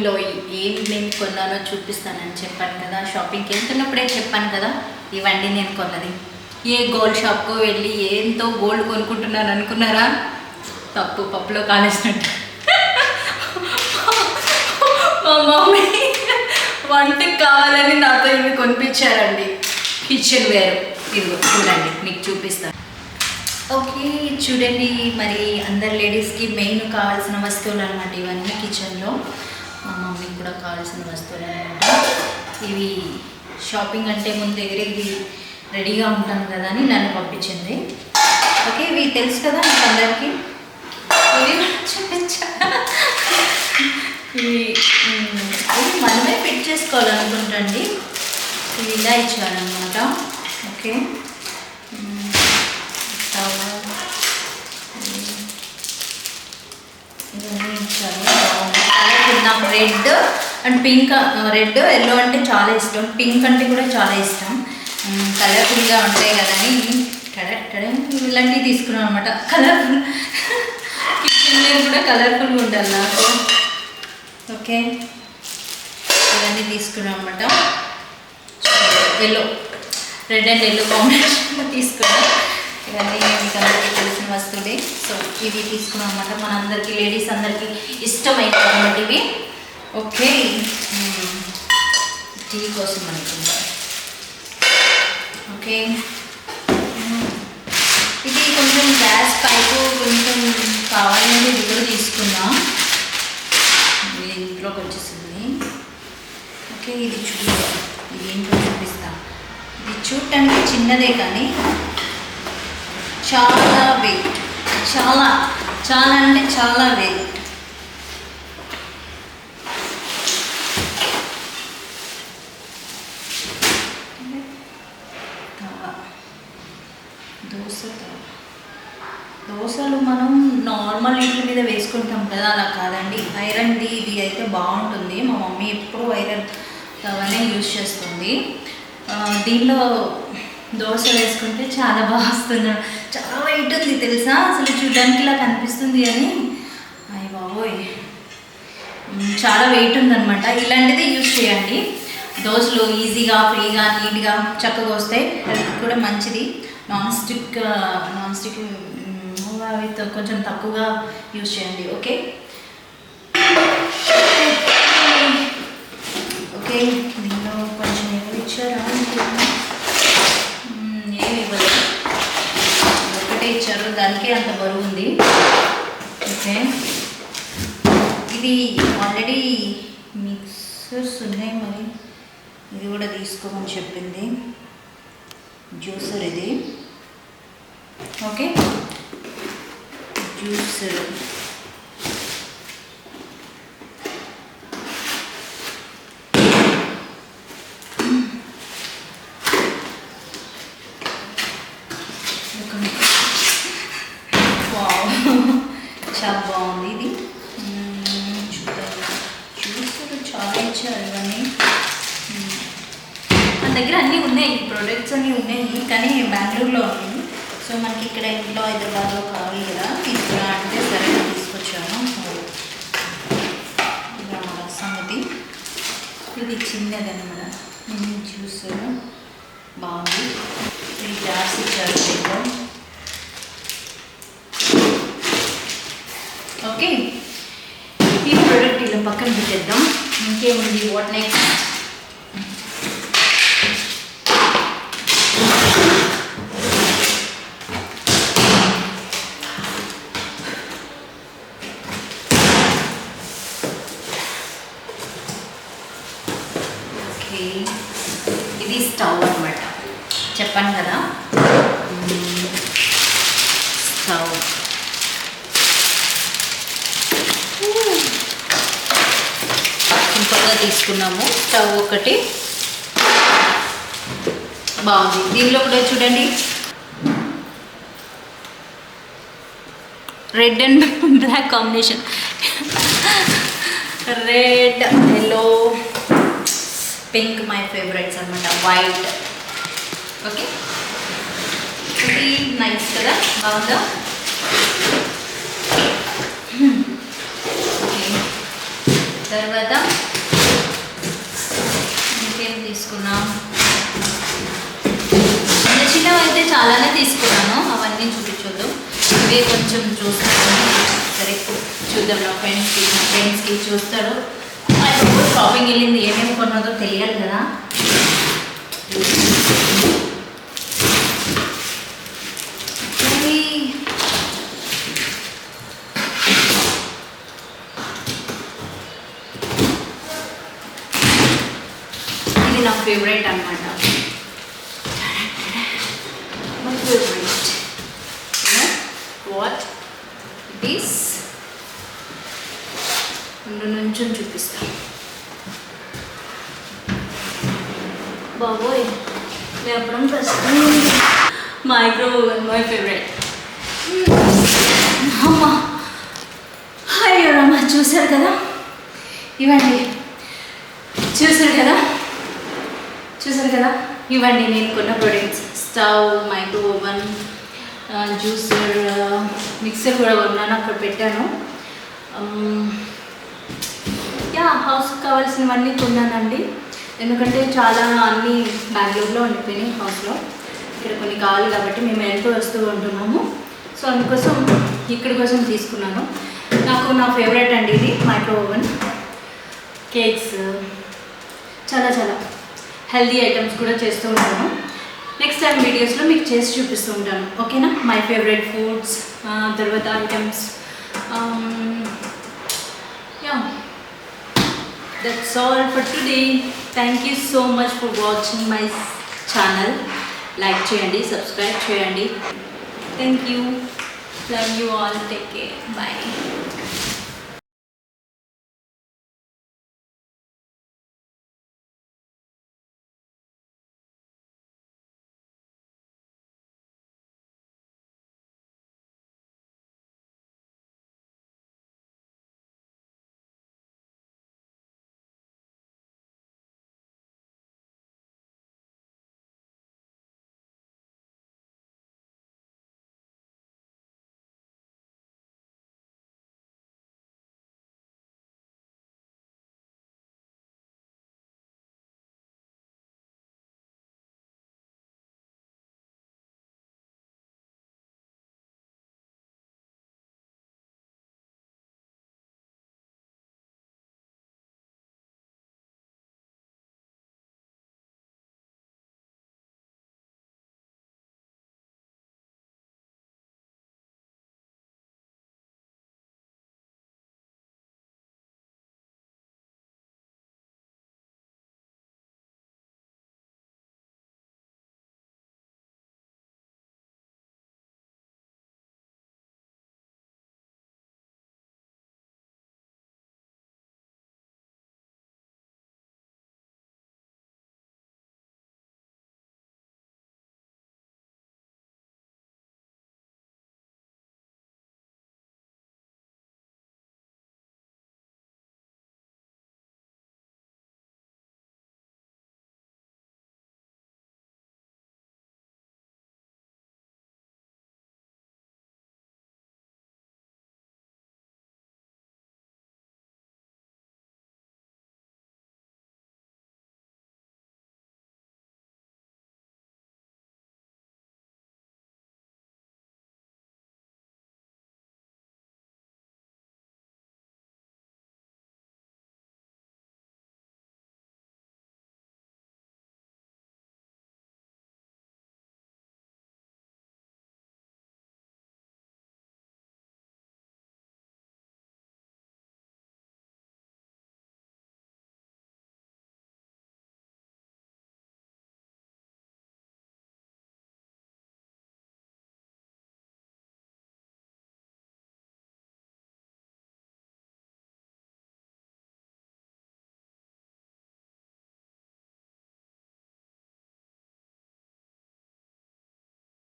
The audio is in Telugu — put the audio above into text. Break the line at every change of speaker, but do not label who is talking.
షాపింగ్లో ఏమేమి కొన్నానో చూపిస్తానని చెప్పాను కదా. షాపింగ్కి వెళ్తున్నప్పుడే చెప్పాను కదా ఇవన్నీ నేను కొన్నది. ఏ గోల్డ్ షాప్కో వెళ్ళి ఎంతో గోల్డ్ కొనుక్కుంటున్నాను అనుకున్నారా? తప్పు, పప్పులో కాలేసినట్టు. మా మమ్మీ వంటకి కావాలని నాతో ఇవి కొనిపించారండి. కిచెన్ వేర్ ఇదిగో చూడండి, మీకు చూపిస్తాను. ఓకే చూడండి, మరి అందరు లేడీస్కి మెయిన్ కావాల్సిన వస్తువులు అనమాట ఇవన్నీ. కిచెన్లో మా మమ్మీకి కూడా కావాల్సిన వస్తువులు అనమాట ఇవి. షాపింగ్ అంటే ముందు దగ్గరికి రెడీగా ఉంటాను కదా అని నన్ను పంపించింది. ఓకే, ఇవి తెలుసు కదా మీకు అందరికీ. ఇవి చూపించా, ఇవి మనమే ఫిట్ చేసుకోవాలనుకుంటండి. ఇవి ఇలా ఇచ్చారనమాట. ఓకే, ఇవన్నీ ఇచ్చారు. నాకు red and pink, red yellow అంటే చాలా ఇష్టం, పింక్ అంటే కూడా చాలా ఇష్టం. కలర్ఫుల్గా ఉంటాయి కదా అని ఇలాంటివి తీసుకున్నాం అనమాట. కలర్ఫుల్ కిచెన్ కూడా కలర్ఫుల్గా ఉండాలి నాకు. ఓకే, ఇవన్నీ తీసుకున్నాం అనమాట. ఎల్లో, రెడ్ అండ్ ఎల్లో కాంబినేషన్లో తీసుకున్నాం. ఇవన్నీ మీకు అందరికీ తెలిసిన వస్తువులే. సో ఇవి తీసుకున్నాం అనమాట. మనందరికీ లేడీస్ అందరికీ ఇష్టమైనవి అనమాట ఇవి. ఓకే, టీ కోసం అనుకుంటా. ఓకే, ఇది కొంచెం గ్యాస్ పైపు కొంచెం కావాలని ఇది కూడా తీసుకున్నా. ఇది ఇంట్లోకి వచ్చేసింది. ఓకే, ఇది చూద్దాం, ఇది ఏంటో చూపిస్తా. ఇది చూడటానికి చిన్నదే కానీ చాలా వెయిట్, చాలా చాలా అంటే చాలా వెయిట్. దోశలు మనం నార్మల్ ఇంటి మీద వేసుకుంటాం కదా, అలా కాదండి. ఐరన్ది ఇది అయితే బాగుంటుంది. మా మమ్మీ ఎప్పుడు ఐరన్ అవన్నీ యూజ్ చేస్తుంది. దీనిలో దోశ వేసుకుంటే చాలా బాగా వస్తుంది. చాలా వెయిట్ ఉంది తెలుసా, అసలు చూడడానికి ఇలా కనిపిస్తుంది అని. అయ్య బాబోయ్, చాలా వెయిట్ ఉందన్నమాట. ఇలాంటిది యూజ్ చేయండి. దోశలు ఈజీగా, ఫ్రీగా, నీట్గా, చక్కగా వస్తాయి. హెల్త్ కూడా మంచిది. నాన్ స్టిక్ అవి కొంచెం తక్కువగా యూజ్ చేయండి. ఓకే ఓకే, దీనిలో కొంచెం ఏమి ఇచ్చారా? ఏమి ఇవ్వలేదు, ఒకటే ఇచ్చారు, దానికే అంత బరువు ఉంది. ఓకే, ఇది ఆల్రెడీ మిక్సర్స్ ఉన్నాయి, మరి ఇది కూడా తీసుకోమని చెప్పింది. జ్యూసర్ ఇది. Okay, juicer. చాలా బాగుంది ఇది. చూద్దాం, జ్యూసర్ చాలా ఇచ్చారు. ఇవన్నీ మన దగ్గర అన్నీ ఉన్నాయి, ప్రోడక్ట్స్ అన్నీ ఉన్నాయి, కానీ బెంగళూరులో ఉన్నాయి. సో మనకి ఇక్కడ ఇంట్లో హైదరాబాద్లో కావాలి కదా, తీసుకురా అంటే సరే తీసుకొచ్చాను. ఇలా సంగతి. ఇది చిన్నదన్నమాట. జ్యూసర్ బాగుంది. ఇది జార్స్ ఇచ్చారు దీంట్లో. ఓకే, ఈ ప్రోడక్ట్ ఇలా పక్కన పెట్టేద్దాం. ఇంకేముంది, వాట్ నెక్స్ట్? ఓకే, ఇది స్టవ్ అన్నమాట. చెప్పాను కదా, స్టవ్. సింపుల్గా తీసుకున్నాము. స్టవ్ ఒకటి బాగుంది. దీనిలో కూడా చూడండి, red and black combination. Red, yellow, pink my favourites అనమాట. వైట్. ఓకే, ఇది నైస్ కదా, బాగుందా? ఓకే, తర్వాత ఇంకేం తీసుకున్నాం, చిన్న చిన్నవి అయితే చాలానే తీసుకున్నాను, అవన్నీ చూపించొద్దు. ఇవే కొంచెం చూస్తాను. సరే చూద్దాం. నా ఫ్రెండ్స్కి చూస్తాడు. షాపింగ్ వెళ్ళింది, ఏమేమి కొన్నదో తెలియాలి కదా. ఇది నా ఫేవరెట్ అన్నమాట. My favourite what it is. నుంచి చూపిస్తాను. బాబోయ్, లేపడం కష్టం. Microwave my favourite. అమ్మా, అయ్యో రమ్మ, చూసారు కదా, ఇవ్వండి. చూసారు కదా ఇవ్వండి నేను కొన్న products. Stove, micro oven, juicer, mixer కూడా కొన్నాను, అక్కడ పెట్టాను. హౌస్కి కావాల్సినవన్నీ కొన్నానండి. ఎందుకంటే చాలా అన్నీ బెంగళూరులో ఉండిపోయినాయి హౌస్లో. ఇక్కడ కొన్ని కావాలి కాబట్టి మేము వెళ్తూ వస్తూ ఉంటున్నాము. సో అందుకోసం ఇక్కడ కోసం తీసుకున్నాను. నాకు నా ఫేవరెట్ అండి ఇది మైక్రో ఓవెన్. కేక్స్, చాలా చాలా హెల్దీ ఐటమ్స్ కూడా చేస్తూ ఉంటాను. నెక్స్ట్ టైం వీడియోస్లో మీకు చేసి చూపిస్తూ ఉంటాను, ఓకేనా. మై ఫేవరెట్ ఫుడ్స్, తర్వాత items. That's all for today. Thank you so much for watching my channel. Like cheyandi, subscribe cheyandi. Thank you. Love you all. Take care. Bye.